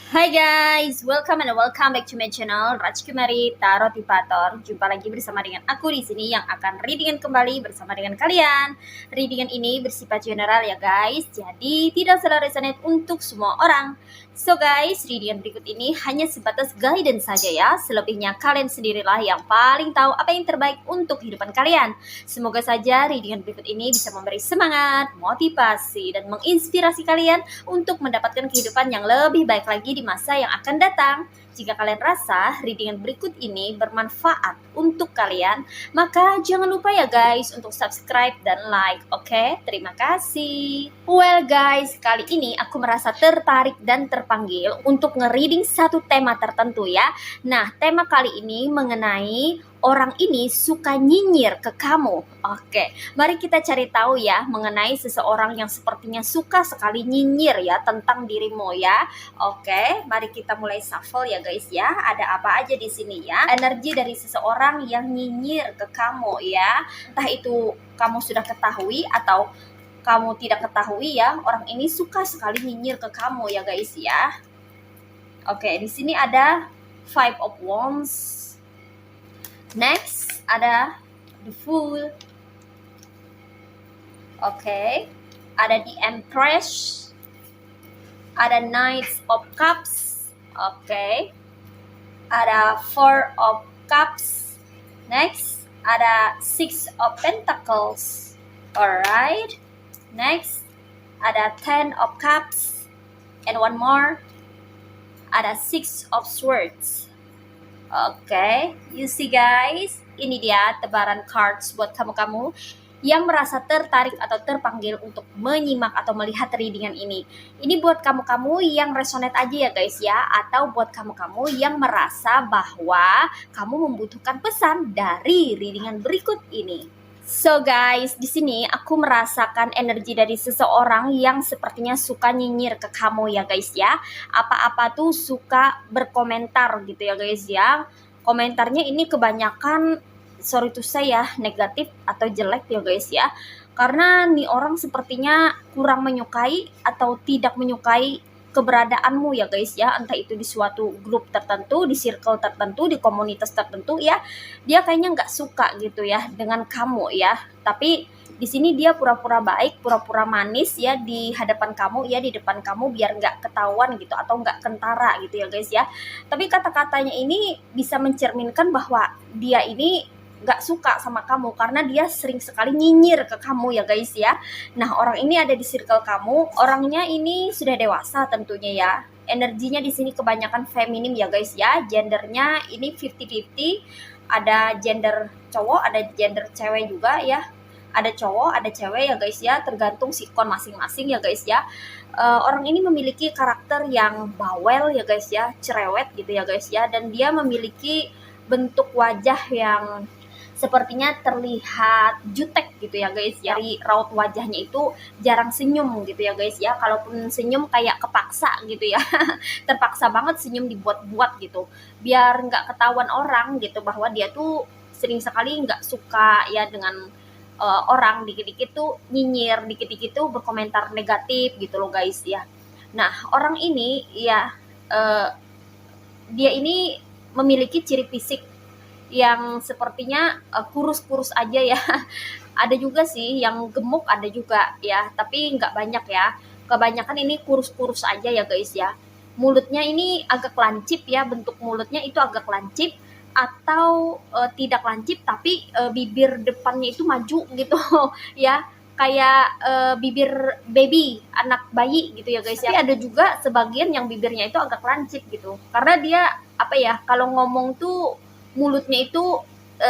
Hai guys, welcome back to my channel Rajkumari Tarot Tipator. Jumpa lagi bersama dengan aku di sini yang akan readingan kembali bersama dengan kalian. Readingan ini bersifat general ya guys, jadi tidak selalu resonate untuk semua orang. So guys, readingan berikut ini hanya sebatas guidance saja ya. Selebihnya kalian sendirilah yang paling tahu apa yang terbaik untuk kehidupan kalian. Semoga saja readingan berikut ini bisa memberi semangat, motivasi, dan menginspirasi kalian untuk mendapatkan kehidupan yang lebih baik lagi di masa yang akan datang. Jika kalian rasa readingan berikut ini bermanfaat untuk kalian, maka jangan lupa ya guys untuk subscribe dan like, oke? Terima kasih. Well guys, kali ini aku merasa tertarik dan terpanggil untuk nge-reading satu tema tertentu ya. Nah, tema kali ini mengenai orang ini suka nyinyir ke kamu. Oke, mari kita cari tahu ya mengenai seseorang yang sepertinya suka sekali nyinyir ya tentang dirimu ya. Oke, mari kita mulai shuffle ya guys ya. Ada apa aja di sini ya? Energi dari seseorang yang nyinyir ke kamu ya. Entah itu kamu sudah ketahui atau kamu tidak ketahui ya. Orang ini suka sekali nyinyir ke kamu ya guys ya. Oke, di sini ada Five of Wands. Next ada the Fool. Oke, ada the Empress. Ada Knights of Cups. Oke, ada Four of Cups. Next ada Six of Pentacles. Alright. Next ada Ten of Cups. And one more, ada Six of Swords. Oke, you see guys, ini dia tebaran cards buat kamu-kamu yang merasa tertarik atau terpanggil untuk menyimak atau melihat readingan ini. Ini buat kamu-kamu yang resonate aja ya guys ya, atau buat kamu-kamu yang merasa bahwa kamu membutuhkan pesan dari readingan berikut ini. So guys, di sini aku merasakan energi dari seseorang yang sepertinya suka nyinyir ke kamu ya guys ya. Apa-apa tuh suka berkomentar gitu ya guys ya. Komentarnya ini kebanyakan, sorry to say ya, negatif atau jelek ya guys ya. Karena nih orang sepertinya kurang menyukai atau tidak menyukai keberadaanmu ya guys ya, entah itu di suatu grup tertentu, di circle tertentu, di komunitas tertentu ya, dia kayaknya nggak suka gitu ya dengan kamu ya. Tapi di sini dia pura-pura baik, pura-pura manis ya di hadapan kamu ya, di depan kamu biar nggak ketahuan gitu atau nggak kentara gitu ya guys ya. Tapi kata-katanya ini bisa mencerminkan bahwa dia ini nggak suka sama kamu karena dia sering sekali nyinyir ke kamu ya guys ya. Nah, orang ini ada di circle kamu, orangnya ini sudah dewasa tentunya ya. Energinya di sini kebanyakan feminim ya guys ya. Gendernya ini 50-50. Ada gender cowok, ada gender cewek juga ya. Ada cowok, ada cewek ya guys ya, tergantung sikon masing-masing ya guys ya. Orang ini memiliki karakter yang bawel ya guys ya, cerewet gitu ya guys ya, dan dia memiliki bentuk wajah yang sepertinya terlihat jutek gitu ya guys ya. Dari raut wajahnya itu jarang senyum gitu ya guys ya. Kalaupun senyum kayak kepaksa gitu ya. Terpaksa banget senyum dibuat-buat gitu. Biar nggak ketahuan orang gitu bahwa dia tuh sering sekali nggak suka ya dengan orang, dikit-dikit tuh nyinyir, dikit-dikit tuh berkomentar negatif gitu loh guys ya. Nah, orang ini ya dia ini memiliki ciri fisik yang sepertinya kurus-kurus aja ya. Ada juga sih yang gemuk, ada juga ya, tapi nggak banyak ya. Kebanyakan ini kurus-kurus aja ya guys ya. Mulutnya ini agak lancip ya, bentuk mulutnya itu agak lancip atau tidak lancip tapi bibir depannya itu maju gitu ya, kayak bibir baby, anak bayi gitu ya guys ya. Tapi ada juga sebagian yang bibirnya itu agak lancip gitu, karena dia apa ya, kalau ngomong tuh mulutnya itu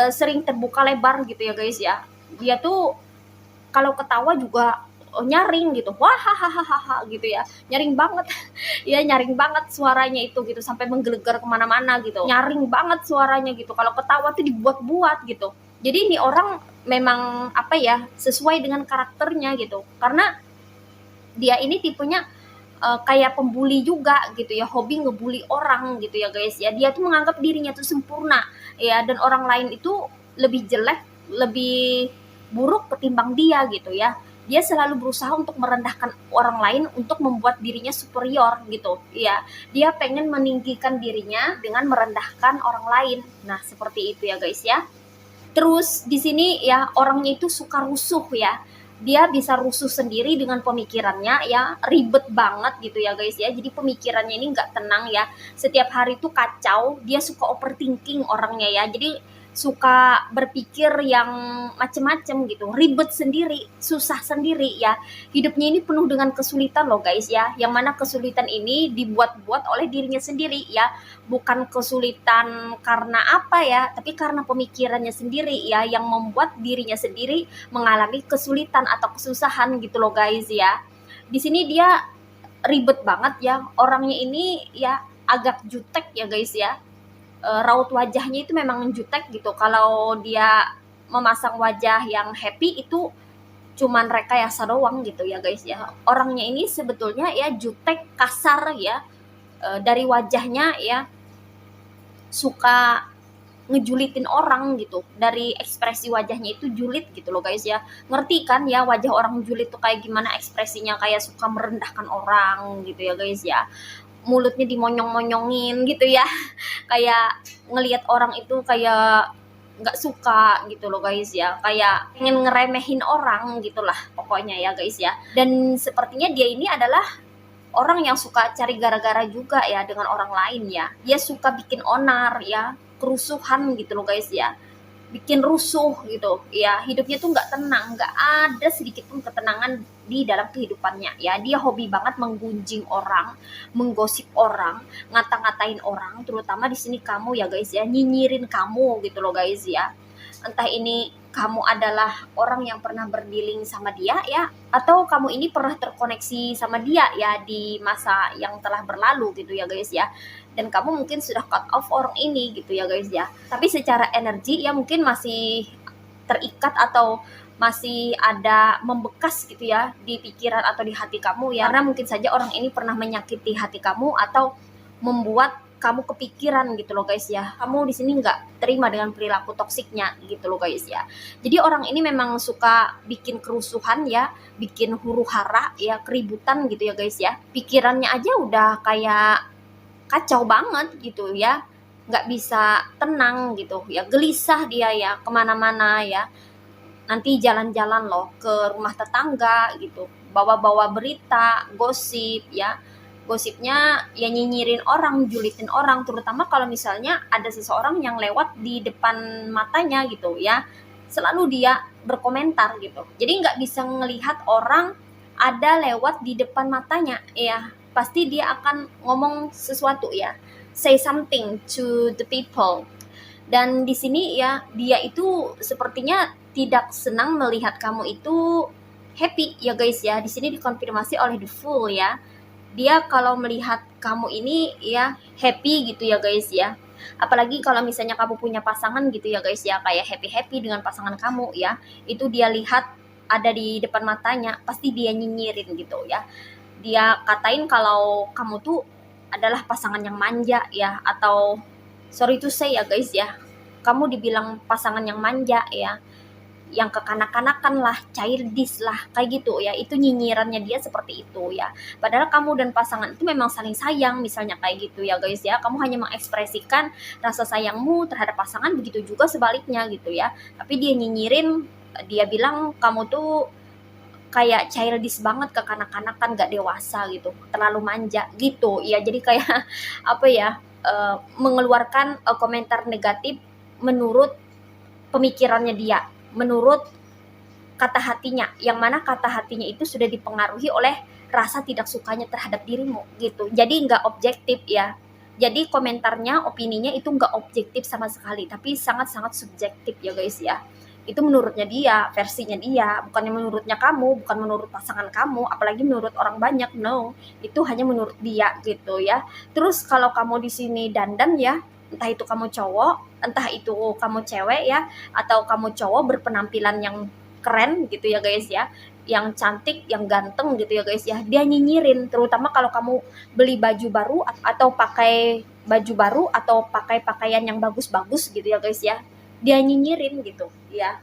sering terbuka lebar gitu ya guys ya. Dia tuh kalau ketawa juga nyaring gitu, wah hahaha gitu ya, nyaring banget. Ya nyaring banget suaranya itu gitu, sampai menggelegar kemana-mana gitu, nyaring banget suaranya gitu. Kalau ketawa tuh dibuat-buat gitu. Jadi ini orang memang apa ya, sesuai dengan karakternya gitu, karena dia ini tipenya kayak pembuli juga gitu ya, hobi ngebully orang gitu ya guys ya. Dia tuh menganggap dirinya tuh sempurna ya, dan orang lain itu lebih jelek, lebih buruk ketimbang dia gitu ya. dia selalu berusaha untuk merendahkan orang lain untuk membuat dirinya superior gitu ya. Dia pengen meninggikan dirinya dengan merendahkan orang lain. Nah, seperti itu ya guys ya. Terus di sini ya orangnya itu suka rusuh ya. Dia bisa rusuh sendiri dengan pemikirannya ya, ribet banget gitu ya guys ya. Jadi pemikirannya ini nggak tenang ya. Setiap hari itu kacau, dia suka overthinking orangnya ya. Jadi suka berpikir yang macem-macem gitu, ribet sendiri, susah sendiri ya. Hidupnya ini penuh dengan kesulitan loh guys ya. Yang mana kesulitan ini dibuat-buat oleh dirinya sendiri ya, bukan kesulitan karena apa ya, tapi karena pemikirannya sendiri ya, yang membuat dirinya sendiri mengalami kesulitan atau kesusahan gitu loh guys ya. Di sini dia ribet banget ya, orangnya ini ya agak jutek ya guys ya. Raut wajahnya itu memang jutek gitu. Kalau dia memasang wajah yang happy itu cuman rekayasa doang gitu ya guys ya. Orangnya ini sebetulnya ya jutek, kasar ya. Dari wajahnya ya suka ngejulitin orang gitu, dari ekspresi wajahnya itu julid gitu loh guys ya. Ngerti kan ya wajah orang julid tuh kayak gimana ekspresinya, kayak suka merendahkan orang gitu ya guys ya, mulutnya dimonyong-monyongin gitu ya. Kayak ngelihat orang itu kayak nggak suka gitu loh guys ya, kayak pengen ngeremehin orang gitulah pokoknya ya guys ya. Dan sepertinya dia ini adalah orang yang suka cari gara-gara juga ya dengan orang lain ya. Dia suka bikin onar ya, kerusuhan gitu loh guys ya. Bikin rusuh gitu ya. Hidupnya tuh nggak tenang, nggak ada sedikit pun ketenangan di dalam kehidupannya ya. Dia hobi banget menggunjing orang, menggosip orang, ngata-ngatain orang, terutama di sini kamu ya guys ya, nyinyirin kamu gitu loh guys ya. Entah ini kamu adalah orang yang pernah berdealing sama dia ya, atau kamu ini pernah terkoneksi sama dia ya di masa yang telah berlalu gitu ya guys ya. Dan kamu mungkin sudah cut off orang ini gitu ya guys ya. Tapi secara energi ya mungkin masih terikat atau masih ada membekas gitu ya di pikiran atau di hati kamu ya. Karena mungkin saja orang ini pernah menyakiti hati kamu atau membuat kamu kepikiran gitu loh guys ya. Kamu di sini nggak terima dengan perilaku toksiknya gitu loh guys ya. Jadi orang ini memang suka bikin kerusuhan ya, bikin huru-hara ya, keributan gitu ya guys ya. Pikirannya aja udah kayak kacau banget gitu ya, nggak bisa tenang gitu ya, gelisah dia ya kemana-mana ya. Nanti jalan-jalan loh ke rumah tetangga gitu, bawa-bawa berita, gosip ya. Gosipnya ya nyinyirin orang, julitin orang, terutama kalau misalnya ada seseorang yang lewat di depan matanya gitu ya. Selalu dia berkomentar gitu. Jadi nggak bisa ngelihat orang ada lewat di depan matanya ya. Pasti dia akan ngomong sesuatu ya. Say something to the people. Dan di sini ya dia itu sepertinya tidak senang melihat kamu itu happy ya guys ya. Di sini dikonfirmasi oleh the Fool ya. Dia kalau melihat kamu ini ya happy gitu ya guys ya. Apalagi kalau misalnya kamu punya pasangan gitu ya guys ya, kayak happy-happy dengan pasangan kamu ya. Itu dia lihat ada di depan matanya, pasti dia nyinyirin gitu ya. Dia katain kalau kamu tuh adalah pasangan yang manja ya, atau sorry to say ya guys ya, kamu dibilang pasangan yang manja ya, yang kekanak-kanakan lah, childish lah, kayak gitu ya. Itu nyinyirannya dia seperti itu ya. Padahal kamu dan pasangan itu memang saling sayang, misalnya kayak gitu ya guys ya. Kamu hanya mengekspresikan rasa sayangmu terhadap pasangan, begitu juga sebaliknya gitu ya. Tapi dia nyinyirin, dia bilang kamu tuh kayak childish banget, kekanak-kanakan, gak dewasa gitu, terlalu manja gitu ya. Jadi kayak apa ya, mengeluarkan komentar negatif menurut pemikirannya dia, menurut kata hatinya, yang mana kata hatinya itu sudah dipengaruhi oleh rasa tidak sukanya terhadap dirimu gitu. Jadi nggak objektif ya. Jadi komentarnya, opininya itu nggak objektif sama sekali, tapi sangat-sangat subjektif ya guys ya. Itu menurutnya dia, versinya dia, bukannya menurutnya kamu, bukan menurut pasangan kamu, apalagi menurut orang banyak. No, itu hanya menurut dia gitu ya. Terus kalau kamu di sini dandan ya, entah itu kamu cowok, entah itu kamu cewek ya, atau kamu cowok berpenampilan yang keren gitu ya guys ya, yang cantik, yang ganteng gitu ya guys ya, dia nyinyirin. Terutama kalau kamu beli baju baru atau pakai baju baru atau pakai pakaian yang bagus-bagus gitu ya guys ya, dia nyinyirin gitu ya.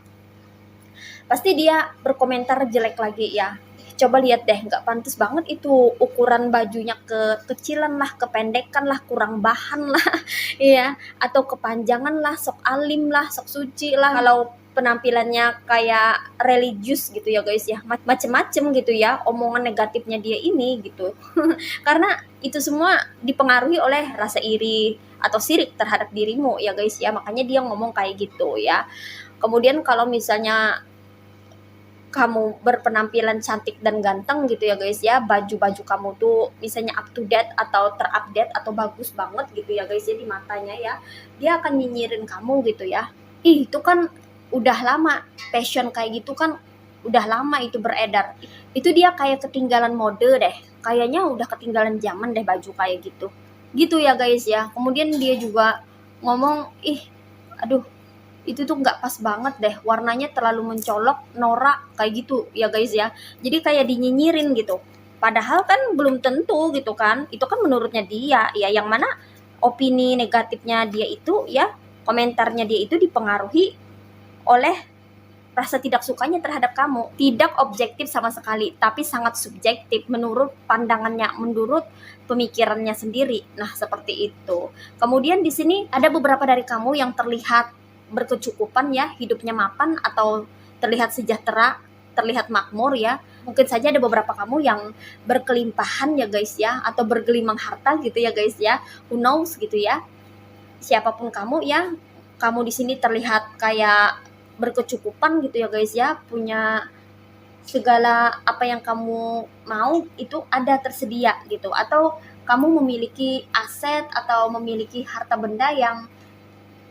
pasti dia berkomentar jelek lagi ya. Coba lihat deh, nggak pantas banget itu, ukuran bajunya kecilan lah, kependekan lah, kurang bahan lah, iya, atau kepanjangan lah, sok alim lah, sok suci lah. Kalau penampilannya kayak religius gitu ya guys ya, macem-macem gitu ya omongan negatifnya dia ini gitu. Karena itu semua dipengaruhi oleh rasa iri atau sirik terhadap dirimu ya guys ya, makanya dia ngomong kayak gitu ya. Kemudian kalau misalnya kamu berpenampilan cantik dan ganteng gitu ya guys ya, baju-baju kamu tuh misalnya up to date atau terupdate atau bagus banget gitu ya guys ya di matanya ya, dia akan nyinyirin kamu gitu ya. Ih, itu kan udah lama, fashion kayak gitu kan udah lama itu beredar. Itu dia kayak ketinggalan mode deh. Kayaknya udah ketinggalan zaman deh baju kayak gitu. Gitu ya guys ya. Kemudian dia juga ngomong, ih, aduh, itu tuh nggak pas banget deh, warnanya terlalu mencolok, norak kayak gitu ya guys ya. Jadi kayak dinyinyirin gitu, padahal kan belum tentu gitu kan, itu kan menurutnya dia ya, yang mana opini negatifnya dia itu ya, komentarnya dia itu dipengaruhi oleh rasa tidak sukanya terhadap kamu, tidak objektif sama sekali, tapi sangat subjektif menurut pandangannya, menurut pemikirannya sendiri. Nah, seperti itu. Kemudian di sini ada beberapa dari kamu yang terlihat berkecukupan ya, hidupnya mapan atau terlihat sejahtera, terlihat makmur ya. Mungkin saja ada beberapa kamu yang berkelimpahan ya guys ya, atau bergelimang harta gitu ya guys ya. Who knows gitu ya. Siapapun kamu ya, kamu di sini terlihat kayak berkecukupan gitu ya guys ya, punya segala apa yang kamu mau itu ada tersedia gitu, atau kamu memiliki aset atau memiliki harta benda yang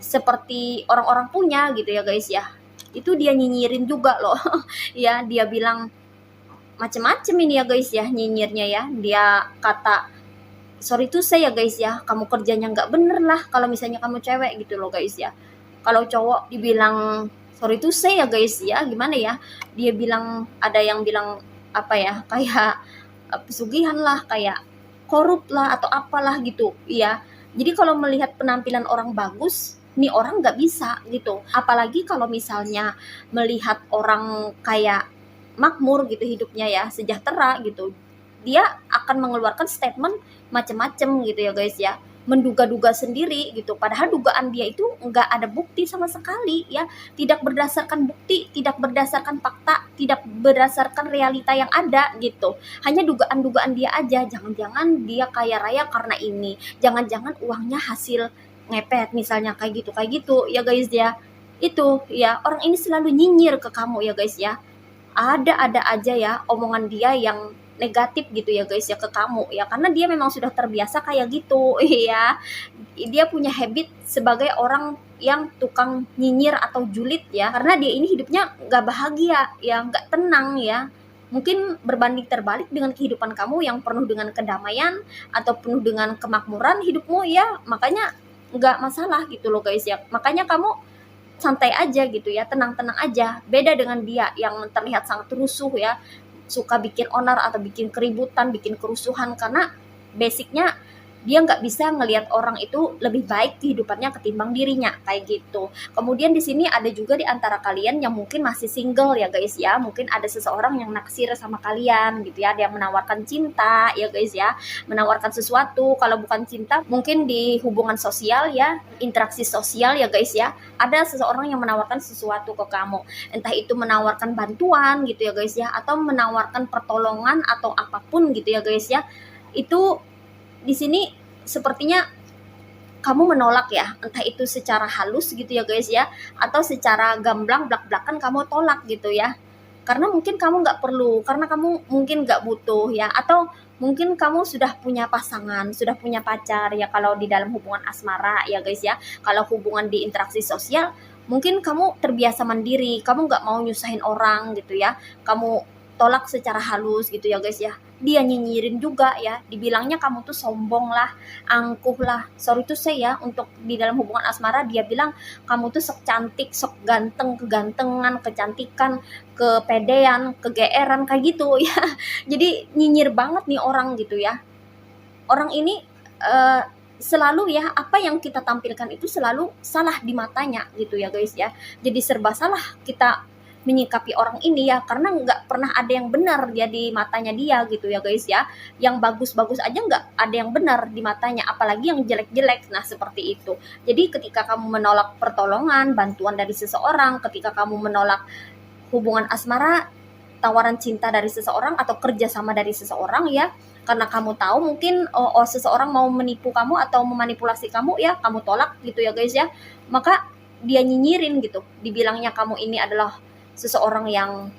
seperti orang-orang punya gitu ya guys ya. Itu dia nyinyirin juga loh. Ya, dia bilang macem-macem ini ya guys ya, nyinyirnya ya. Dia kata, sorry tuh saya guys ya, kamu kerjanya nggak bener lah kalau misalnya kamu cewek gitu loh guys ya. Kalau cowok dibilang sorry tuh saya guys ya, gimana ya, dia bilang, ada yang bilang apa ya, kayak pesugihan lah, kayak korup lah atau apalah gitu ya. Jadi kalau melihat penampilan orang bagus, nih orang nggak bisa gitu, apalagi kalau misalnya melihat orang kayak makmur gitu hidupnya ya, sejahtera gitu, dia akan mengeluarkan statement macem-macem gitu ya guys ya, menduga-duga sendiri gitu, padahal dugaan dia itu nggak ada bukti sama sekali ya, tidak berdasarkan bukti, tidak berdasarkan fakta, tidak berdasarkan realita yang ada gitu, hanya dugaan-dugaan dia aja. Jangan-jangan dia kaya raya karena ini, jangan-jangan uangnya hasil ngepet misalnya, kayak gitu ya guys ya. Itu ya, orang ini selalu nyinyir ke kamu ya guys ya, ada aja ya omongan dia yang negatif gitu ya guys ya ke kamu ya, karena dia memang sudah terbiasa kayak gitu. Iya, dia punya habit sebagai orang yang tukang nyinyir atau julid ya, karena dia ini hidupnya nggak bahagia ya, nggak tenang ya, mungkin berbanding terbalik dengan kehidupan kamu yang penuh dengan kedamaian atau penuh dengan kemakmuran hidupmu ya, makanya nggak masalah gitu loh guys ya, makanya kamu santai aja gitu ya, tenang-tenang aja. Beda dengan dia yang terlihat sangat rusuh ya, suka bikin onar atau bikin keributan, bikin kerusuhan, karena basicnya dia nggak bisa ngelihat orang itu lebih baik kehidupannya ketimbang dirinya kayak gitu. Kemudian di sini ada juga di antara kalian yang mungkin masih single ya guys ya, mungkin ada seseorang yang naksir sama kalian gitu ya, ada yang menawarkan cinta ya guys ya, menawarkan sesuatu. Kalau bukan cinta mungkin di hubungan sosial ya, interaksi sosial ya guys ya, ada seseorang yang menawarkan sesuatu ke kamu, entah itu menawarkan bantuan gitu ya guys ya, atau menawarkan pertolongan atau apapun gitu ya guys ya. Itu di sini sepertinya kamu menolak ya, entah itu secara halus gitu ya guys ya, atau secara gamblang blak-blakan kamu tolak gitu ya, karena mungkin kamu nggak perlu, karena kamu mungkin nggak butuh ya, atau mungkin kamu sudah punya pasangan, sudah punya pacar ya, kalau di dalam hubungan asmara ya guys ya. Kalau hubungan di interaksi sosial mungkin kamu terbiasa mandiri, kamu nggak mau nyusahin orang gitu ya, kamu tolak secara halus gitu ya guys ya. Dia nyinyirin juga ya, dibilangnya kamu tuh sombong lah, angkuh lah, sorry tuh saya, untuk di dalam hubungan asmara dia bilang kamu tuh sok cantik, sok ganteng, kegantengan, kecantikan, kepedean, kegeeran kayak gitu ya. Jadi nyinyir banget nih orang gitu ya. Orang ini selalu ya, apa yang kita tampilkan itu selalu salah di matanya gitu ya guys ya. Jadi serba salah kita menyikapi orang ini ya, karena nggak pernah ada yang benar dia di matanya dia gitu ya guys ya. Yang bagus-bagus aja nggak ada yang benar di matanya, apalagi yang jelek-jelek. Nah seperti itu. Jadi ketika kamu menolak pertolongan, bantuan dari seseorang, ketika kamu menolak hubungan asmara, tawaran cinta dari seseorang atau kerjasama dari seseorang ya, karena kamu tahu mungkin seseorang mau menipu kamu atau memanipulasi kamu ya, kamu tolak gitu ya guys ya, maka dia nyinyirin gitu, dibilangnya kamu ini adalah seseorang yang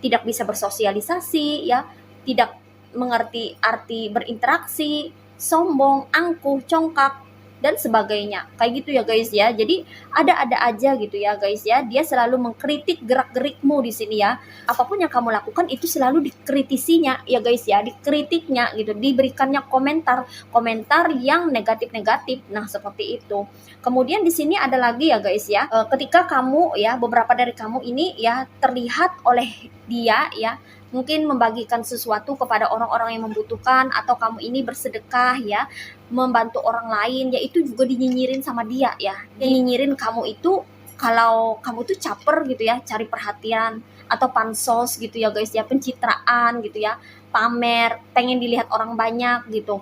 tidak bisa bersosialisasi ya, tidak mengerti arti berinteraksi, sombong, angkuh, congkak dan sebagainya. Kayak gitu ya guys ya. Jadi ada-ada aja gitu ya guys ya. Dia selalu mengkritik gerak-gerikmu di sini ya. Apapun yang kamu lakukan itu selalu dikritisinya ya guys ya, dikritiknya gitu, diberikannya komentar yang negatif-negatif. Nah, seperti itu. Kemudian di sini ada lagi ya guys ya. Ketika kamu ya, beberapa dari kamu ini ya terlihat oleh dia ya mungkin membagikan sesuatu kepada orang-orang yang membutuhkan, atau kamu ini bersedekah ya, membantu orang lain, ya itu juga dinyinyirin sama dia ya. Dia nyinyirin kamu itu kalau kamu tuh caper gitu ya, cari perhatian atau pansos gitu ya guys ya, pencitraan gitu ya, pamer, pengen dilihat orang banyak gitu.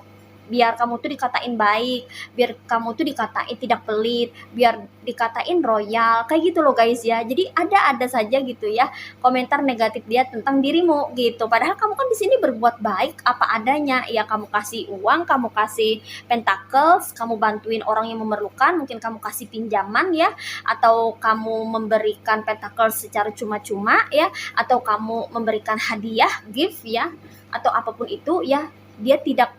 Biar kamu tuh dikatain baik, biar kamu tuh dikatain tidak pelit, biar dikatain royal, kayak gitu loh guys ya. Jadi ada saja gitu ya komentar negatif dia tentang dirimu gitu. Padahal kamu kan di sini berbuat baik apa adanya. Ya kamu kasih uang, kamu kasih pentacles, kamu bantuin orang yang memerlukan, mungkin kamu kasih pinjaman ya, atau kamu memberikan pentacles secara cuma-cuma ya, atau kamu memberikan hadiah, gift ya, atau apapun itu ya, dia tidak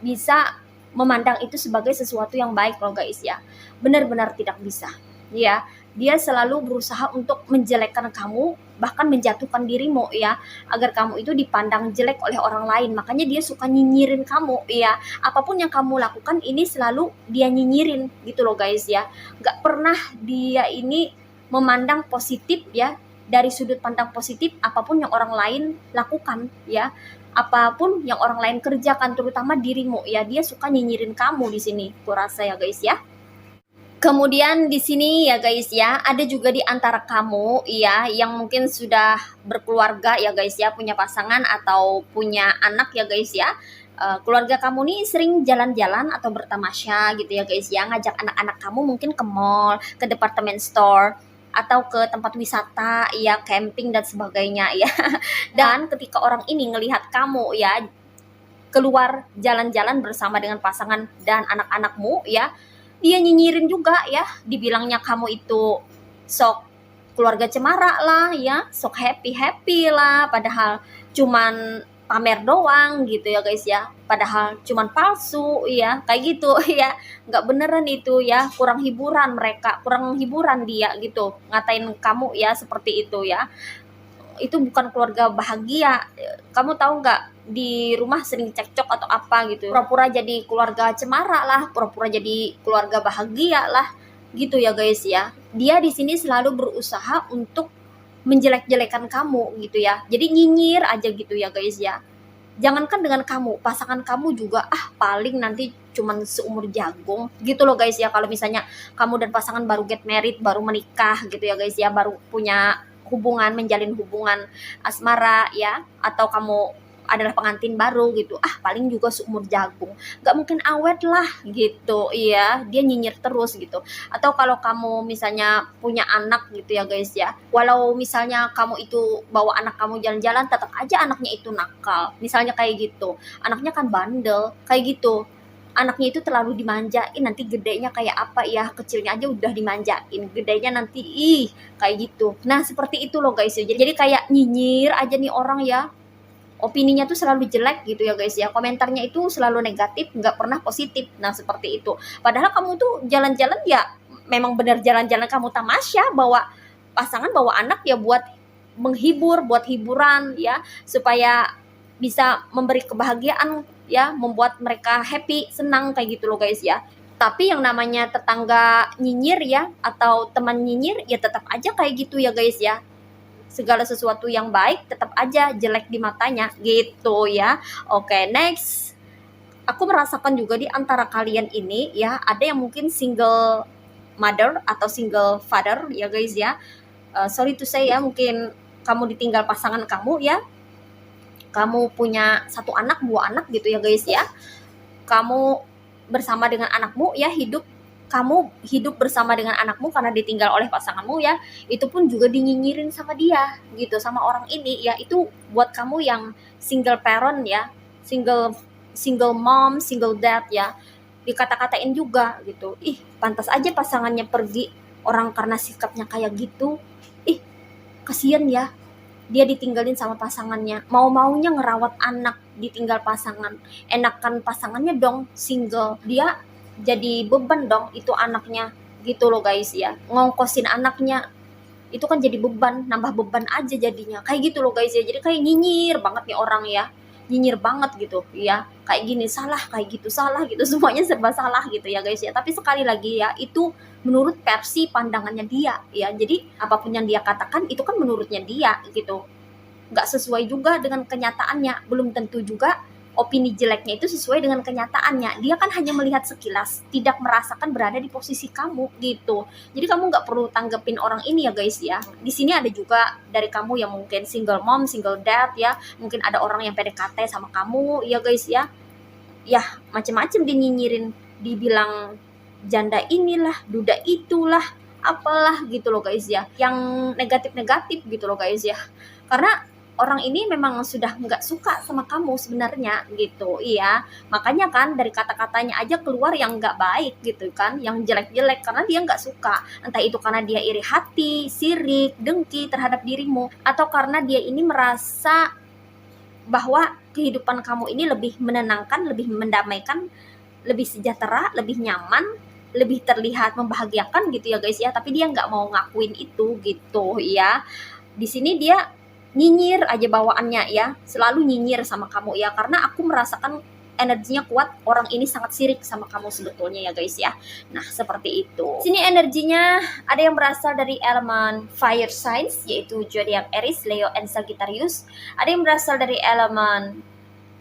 bisa memandang itu sebagai sesuatu yang baik loh guys ya. Benar-benar tidak bisa. Ya, dia selalu berusaha untuk menjelekkan kamu, bahkan menjatuhkan dirimu ya, agar kamu itu dipandang jelek oleh orang lain. Makanya dia suka nyinyirin kamu ya. Apapun yang kamu lakukan ini selalu dia nyinyirin gitu loh guys ya. Gak pernah dia ini memandang positif ya, dari sudut pandang positif apapun yang orang lain lakukan ya, apapun yang orang lain kerjakan, terutama dirimu ya, dia suka nyinyirin kamu di sini, kurasa ya guys ya. Kemudian di sini ya guys ya, ada juga di antara kamu ya yang mungkin sudah berkeluarga ya guys ya, punya pasangan atau punya anak ya guys ya. Keluarga kamu nih sering jalan-jalan atau bertamasya gitu ya guys ya, ngajak anak-anak kamu mungkin ke mall, ke department store, atau ke tempat wisata ya, camping dan sebagainya ya. Dan ketika orang ini ngelihat kamu ya keluar jalan-jalan bersama dengan pasangan dan anak-anakmu ya, dia nyinyirin juga ya, dibilangnya kamu itu sok keluarga cemara lah ya, sok happy lah, padahal cuman pamer doang gitu ya guys ya, padahal cuman palsu ya, kayak gitu ya, nggak beneran itu ya, kurang hiburan mereka, kurang hiburan dia gitu, ngatain kamu ya seperti itu ya. Itu bukan keluarga bahagia. Kamu tahu nggak, di rumah sering cekcok atau apa gitu, pura-pura jadi keluarga cemara lah, pura-pura jadi keluarga bahagia lah gitu ya guys ya. Dia di sini selalu berusaha untuk menjelek-jelekan kamu gitu ya, jadi nyinyir aja gitu ya guys ya. Jangankan dengan kamu, pasangan kamu juga paling nanti cuman seumur jagung gitu loh guys ya. Kalau misalnya kamu dan pasangan baru get married, baru menikah gitu ya guys ya, baru punya hubungan, menjalin hubungan asmara ya, atau kamu adalah pengantin baru gitu, paling juga seumur jagung, nggak mungkin awet lah gitu. Iya, dia nyinyir terus gitu. Atau kalau kamu misalnya punya anak gitu ya guys ya, walau misalnya kamu itu bawa anak kamu jalan-jalan, tetap aja anaknya itu nakal, misalnya kayak gitu, anaknya kan bandel kayak gitu, anaknya itu terlalu dimanjain, nanti gedenya kayak apa ya, kecilnya aja udah dimanjain, gedenya nanti kayak gitu. Nah seperti itu loh guys ya, jadi kayak nyinyir aja nih orang ya, opininya tuh selalu jelek gitu ya guys ya, komentarnya itu selalu negatif, nggak pernah positif. Nah seperti itu, padahal kamu tuh jalan-jalan ya memang benar jalan-jalan, kamu tamasya bawa pasangan, bawa anak ya buat menghibur, buat hiburan ya, supaya bisa memberi kebahagiaan ya, membuat mereka happy, senang kayak gitu loh guys ya. Tapi yang namanya tetangga nyinyir ya, atau teman nyinyir ya, tetap aja kayak gitu ya guys ya, segala sesuatu yang baik tetap aja jelek di matanya gitu ya. Oke, next. Aku merasakan juga di antara kalian ini ya, ada yang mungkin single mother atau single father ya guys ya. sorry to say ya, mungkin kamu ditinggal pasangan kamu ya, kamu punya 1 anak, 2 anak gitu ya guys ya, kamu bersama dengan anakmu ya, kamu hidup bersama dengan anakmu karena ditinggal oleh pasanganmu ya, itu pun juga dinyinyirin sama dia gitu, sama orang ini ya. Itu buat kamu yang single parent ya, single single mom, single dad ya, dikata-katain juga gitu. Ih, pantas aja pasangannya pergi, orang karena sikapnya kayak gitu. Ih, kasihan ya, dia ditinggalin sama pasangannya, mau-maunya ngerawat anak, ditinggal pasangan. Enakan pasangannya dong single, dia jadi beban dong itu anaknya gitu loh guys ya. Ngongkosin anaknya itu kan jadi beban, nambah beban aja jadinya. Kayak gitu loh guys ya. Jadi kayak nyinyir banget nih orang ya. Nyinyir banget gitu ya. Kayak gini salah, kayak gitu salah gitu. Semuanya serba salah gitu ya guys ya. Tapi sekali lagi ya, itu menurut versi pandangannya dia ya. Jadi apapun yang dia katakan itu kan menurutnya dia gitu. Nggak sesuai juga dengan kenyataannya. Belum tentu juga opini jeleknya itu sesuai dengan kenyataannya. Dia kan hanya melihat sekilas, tidak merasakan berada di posisi kamu gitu. Jadi kamu nggak perlu tanggepin orang ini ya guys ya. Di sini ada juga dari kamu yang mungkin single mom, single dad ya. Mungkin ada orang yang PDKT sama kamu ya guys ya. Ya macem-macem dinyinyirin, dibilang janda inilah, duda itulah, apalah gitu loh guys ya. Yang negatif-negatif gitu loh guys ya. Karena orang ini memang sudah nggak suka sama kamu sebenarnya gitu, iya. Makanya kan dari kata-katanya aja keluar yang nggak baik gitu kan, yang jelek-jelek karena dia nggak suka. Entah itu karena dia iri hati, sirik, dengki terhadap dirimu, atau karena dia ini merasa bahwa kehidupan kamu ini lebih menenangkan, lebih mendamaikan, lebih sejahtera, lebih nyaman, lebih terlihat membahagiakan gitu ya guys ya. Tapi dia nggak mau ngakuin itu gitu ya. Di sini dia nyinyir aja bawaannya ya, selalu nyinyir sama kamu ya, karena aku merasakan energinya kuat, orang ini sangat sirik sama kamu sebetulnya ya guys ya. Nah seperti itu. Sini energinya ada yang berasal dari elemen fire signs, yaitu zodiak Aries, Leo, and Sagittarius. Ada yang berasal dari elemen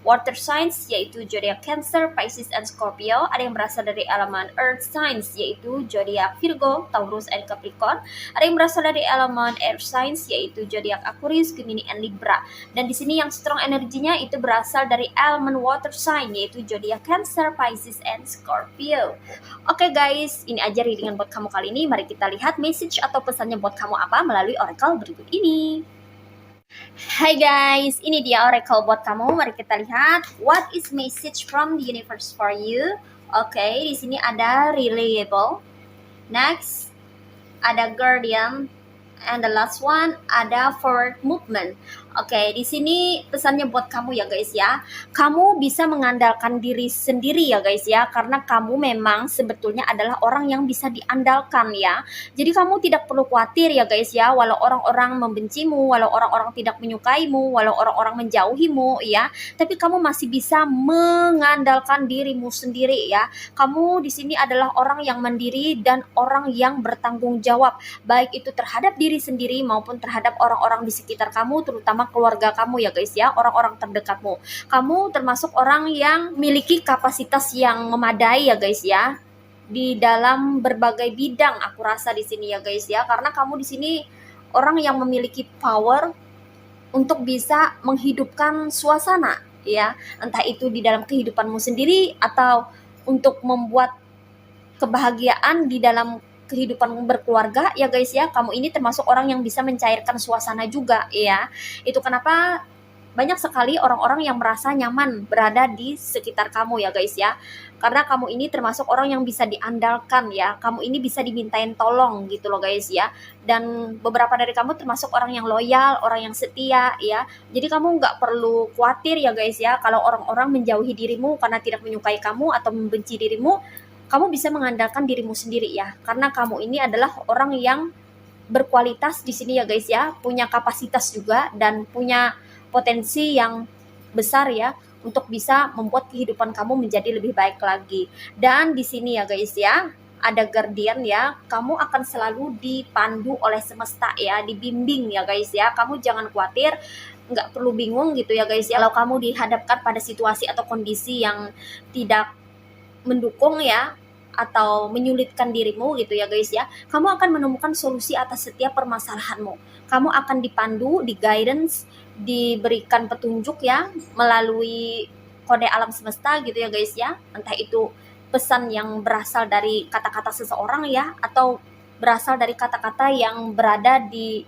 water signs, yaitu zodiak Cancer, Pisces, and Scorpio. Ada yang berasal dari elemen earth signs, yaitu zodiak Virgo, Taurus, and Capricorn. Ada yang berasal dari elemen air signs, yaitu zodiak Aquarius, Gemini, and Libra. Dan di sini yang strong energinya itu berasal dari elemen water sign, yaitu zodiak Cancer, Pisces, and Scorpio. Oke guys, ini aja readingan buat kamu kali ini. Mari kita lihat message atau pesannya buat kamu apa melalui oracle berikut ini. Hai guys, ini dia oracle buat kamu. Mari kita lihat what is message from the universe for you. Oke, di sini ada reliable. Next, ada guardian. And the last one ada forward movement. Oke, di sini pesannya buat kamu ya guys ya. Kamu bisa mengandalkan diri sendiri ya guys ya, karena kamu memang sebetulnya adalah orang yang bisa diandalkan ya. Jadi kamu tidak perlu khawatir ya guys ya, walau orang-orang membencimu, walau orang-orang tidak menyukaimu, walau orang-orang menjauhimu ya, tapi kamu masih bisa mengandalkan dirimu sendiri ya. Kamu di sini adalah orang yang mandiri dan orang yang bertanggung jawab, baik itu terhadap diri sendiri maupun terhadap orang-orang di sekitar kamu, terutama keluarga kamu ya guys ya, orang-orang terdekatmu. Kamu termasuk orang yang memiliki kapasitas yang memadai ya guys ya, di dalam berbagai bidang aku rasa di sini ya guys ya, karena kamu di sini orang yang memiliki power untuk bisa menghidupkan suasana ya, entah itu di dalam kehidupanmu sendiri atau untuk membuat kebahagiaan di dalam kehidupan berkeluarga ya guys ya. Kamu ini termasuk orang yang bisa mencairkan suasana juga ya. Itu kenapa banyak sekali orang-orang yang merasa nyaman berada di sekitar kamu ya guys ya, karena kamu ini termasuk orang yang bisa diandalkan ya. Kamu ini bisa dimintain tolong gitu loh guys ya. Dan beberapa dari kamu termasuk orang yang loyal, orang yang setia ya. Jadi kamu nggak perlu khawatir ya guys ya, kalau orang-orang menjauhi dirimu karena tidak menyukai kamu atau membenci dirimu. Kamu bisa mengandalkan dirimu sendiri ya, karena kamu ini adalah orang yang berkualitas di sini ya guys ya, punya kapasitas juga dan punya potensi yang besar ya untuk bisa membuat kehidupan kamu menjadi lebih baik lagi. Dan di sini ya guys ya, ada guardian ya, kamu akan selalu dipandu oleh semesta ya, dibimbing ya guys ya. Kamu jangan khawatir, nggak perlu bingung gitu ya guys ya, kalau kamu dihadapkan pada situasi atau kondisi yang tidak mendukung ya, atau menyulitkan dirimu gitu ya guys ya, kamu akan menemukan solusi atas setiap permasalahanmu. Kamu akan dipandu, di guidance, diberikan petunjuk ya melalui kode alam semesta gitu ya guys ya. Entah itu pesan yang berasal dari kata-kata seseorang ya, atau berasal dari kata-kata yang berada di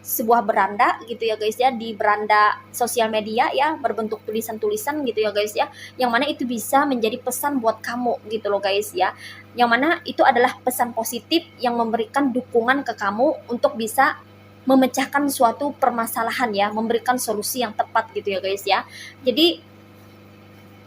sebuah beranda gitu ya guys ya, di beranda sosial media ya, berbentuk tulisan-tulisan gitu ya guys ya, yang mana itu bisa menjadi pesan buat kamu gitu loh guys ya, yang mana itu adalah pesan positif yang memberikan dukungan ke kamu untuk bisa memecahkan suatu permasalahan ya, memberikan solusi yang tepat gitu ya guys ya. Jadi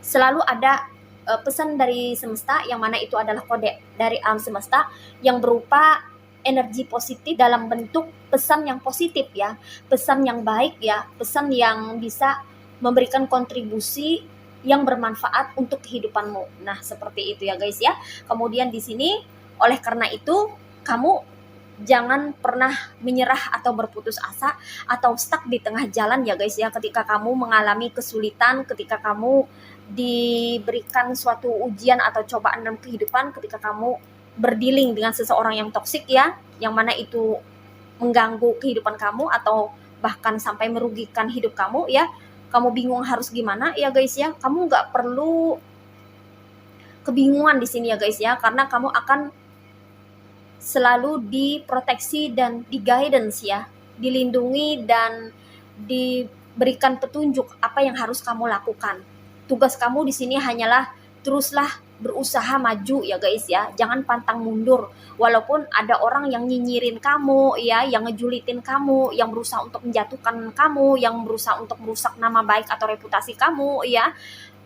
selalu ada pesan dari semesta, yang mana itu adalah kode dari alam semesta yang berupa energi positif dalam bentuk pesan yang positif ya, pesan yang baik ya, pesan yang bisa memberikan kontribusi yang bermanfaat untuk kehidupanmu. Nah, seperti itu ya guys ya. Kemudian di sini oleh karena itu kamu jangan pernah menyerah atau berputus asa atau stuck di tengah jalan ya guys ya, ketika kamu mengalami kesulitan, ketika kamu diberikan suatu ujian atau cobaan dalam kehidupan, ketika kamu berdealing dengan seseorang yang toksik ya, yang mana itu mengganggu kehidupan kamu atau bahkan sampai merugikan hidup kamu ya, kamu bingung harus gimana ya guys ya, kamu nggak perlu kebingungan di sini ya guys ya, karena kamu akan selalu diproteksi dan di guidance ya, dilindungi dan diberikan petunjuk apa yang harus kamu lakukan. Tugas kamu di sini hanyalah teruslah berusaha maju ya guys ya, jangan pantang mundur. Walaupun ada orang yang nyinyirin kamu ya, yang ngejulitin kamu, yang berusaha untuk menjatuhkan kamu, yang berusaha untuk merusak nama baik atau reputasi kamu ya,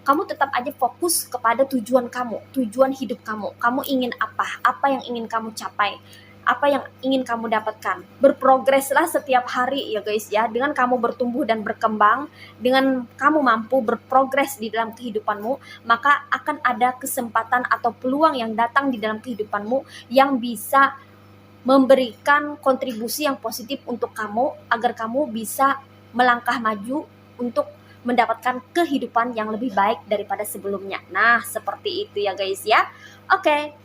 kamu tetap aja fokus kepada tujuan kamu, tujuan hidup kamu. Kamu ingin apa yang ingin kamu capai, apa yang ingin kamu dapatkan. Berprogreslah setiap hari ya guys ya, dengan kamu bertumbuh dan berkembang, dengan kamu mampu berprogres di dalam kehidupanmu, maka akan ada kesempatan atau peluang yang datang di dalam kehidupanmu yang bisa memberikan kontribusi yang positif untuk kamu, agar kamu bisa melangkah maju untuk mendapatkan kehidupan yang lebih baik daripada sebelumnya. Nah, seperti itu ya guys ya. Oke.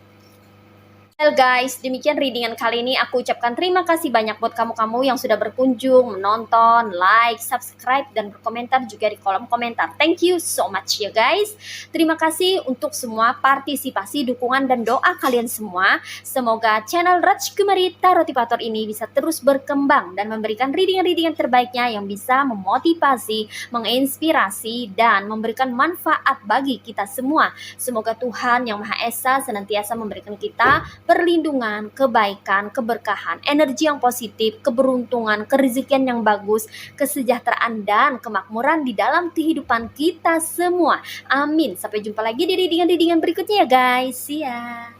Well guys, demikian readingan kali ini. Aku ucapkan terima kasih banyak buat kamu-kamu yang sudah berkunjung, menonton, like, subscribe, dan berkomentar juga di kolom komentar. Thank you so much ya guys. Terima kasih untuk semua partisipasi, dukungan, dan doa kalian semua. Semoga channel Rajkumari Tarotipator ini bisa terus berkembang dan memberikan readingan-readingan terbaiknya yang bisa memotivasi, menginspirasi, dan memberikan manfaat bagi kita semua. Semoga Tuhan Yang Maha Esa senantiasa memberikan kita perlindungan, kebaikan, keberkahan, energi yang positif, keberuntungan, kerezekian yang bagus, kesejahteraan, dan kemakmuran di dalam kehidupan kita semua. Amin. Sampai jumpa lagi di readingan-readingan berikutnya ya guys. See ya.